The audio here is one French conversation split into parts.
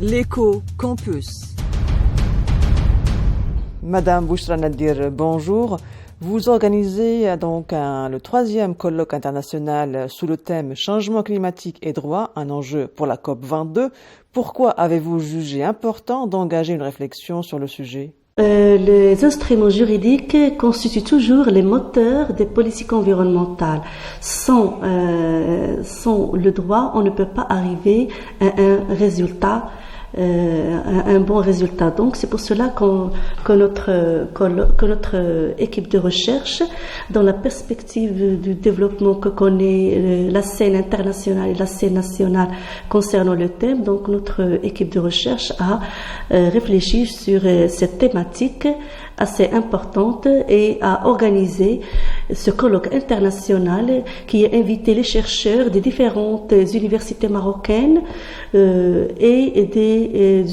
L'écho campus. Madame Bouchra Nadir, bonjour. Vous organisez donc le 3e colloque international sous le thème Changement climatique et droit, un enjeu pour la COP 22. Pourquoi avez-vous jugé important d'engager une réflexion sur le sujet ? Les instruments juridiques constituent toujours les moteurs des politiques environnementales. Sans le droit, on ne peut pas arriver à un bon résultat. Donc c'est pour cela que notre équipe de recherche, dans la perspective du développement que connaît la scène internationale et la scène nationale concernant le thème, donc notre équipe de recherche a réfléchi sur cette thématique assez importante et a organisé ce colloque international qui a invité les chercheurs des différentes universités marocaines et des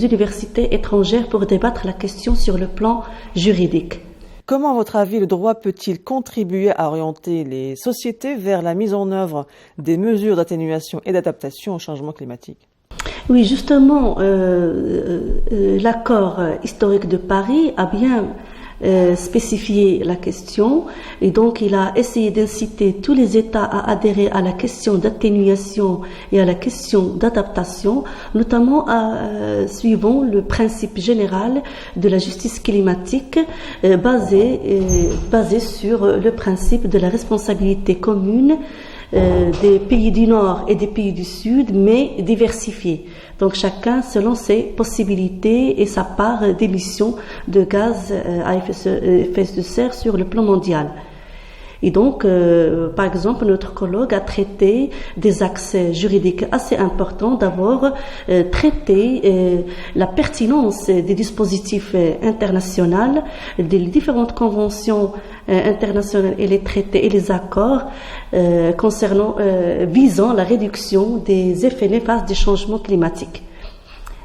universités étrangères pour débattre la question sur le plan juridique. Comment, à votre avis, le droit peut-il contribuer à orienter les sociétés vers la mise en œuvre des mesures d'atténuation et d'adaptation au changement climatique ? Oui, justement, l'accord historique de Paris a bien spécifié la question et donc il a essayé d'inciter tous les États à adhérer à la question d'atténuation et à la question d'adaptation, notamment suivant le principe général de la justice climatique basé sur le principe de la responsabilité commune des pays du Nord et des pays du Sud, mais diversifiés. Donc chacun selon ses possibilités et sa part d'émissions de gaz à effet de serre sur le plan mondial. Et donc, par exemple, notre colloque a traité des axes juridiques assez importants. D'abord, traiter la pertinence des dispositifs internationaux, des différentes conventions internationales et les traités et les accords visant la réduction des effets néfastes des changements climatiques.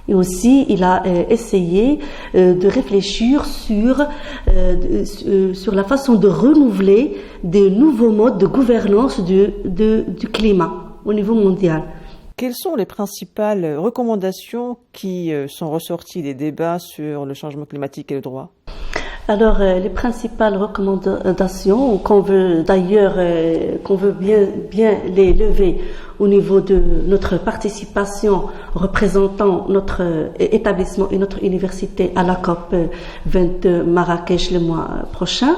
Et aussi, il a essayé de réfléchir sur la façon de renouveler des nouveaux modes de gouvernance du climat au niveau mondial. Quelles sont les principales recommandations qui sont ressorties des débats sur le changement climatique et le droit ? Alors, les principales recommandations qu'on veut bien les lever au niveau de notre participation représentant notre établissement et notre université à la COP 22 Marrakech le mois prochain.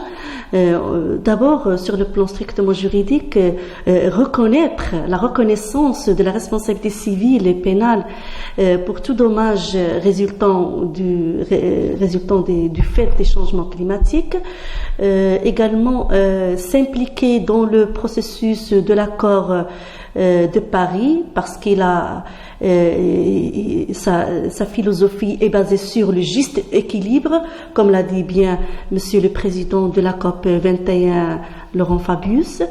D'abord, sur le plan strictement juridique, reconnaître la reconnaissance de la responsabilité civile et pénale pour tout dommage résultant du fait des changements climatiques. Également, s'impliquer dans le processus de l'accord de Paris parce qu'il a sa philosophie est basée sur le juste équilibre, comme l'a dit bien Monsieur le Président de la COP 21, Laurent Fabius,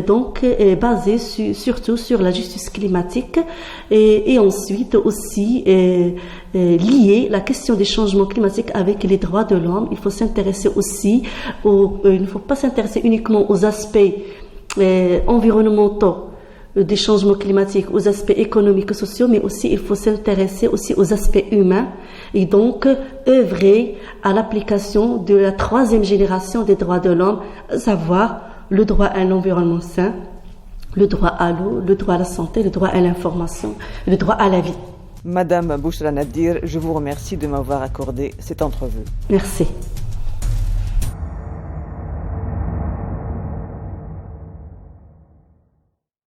donc basée surtout sur la justice climatique et ensuite aussi lier la question des changements climatiques avec les droits de l'homme. Il faut s'intéresser aussi il ne faut pas s'intéresser uniquement aux aspects environnementaux des changements climatiques, aux aspects économiques et sociaux, mais aussi il faut s'intéresser aussi aux aspects humains et donc œuvrer à l'application de la 3e génération des droits de l'homme, à savoir le droit à un environnement sain, le droit à l'eau, le droit à la santé, le droit à l'information, le droit à la vie. Madame Bouchra Nadir, je vous remercie de m'avoir accordé cette entrevue. Merci.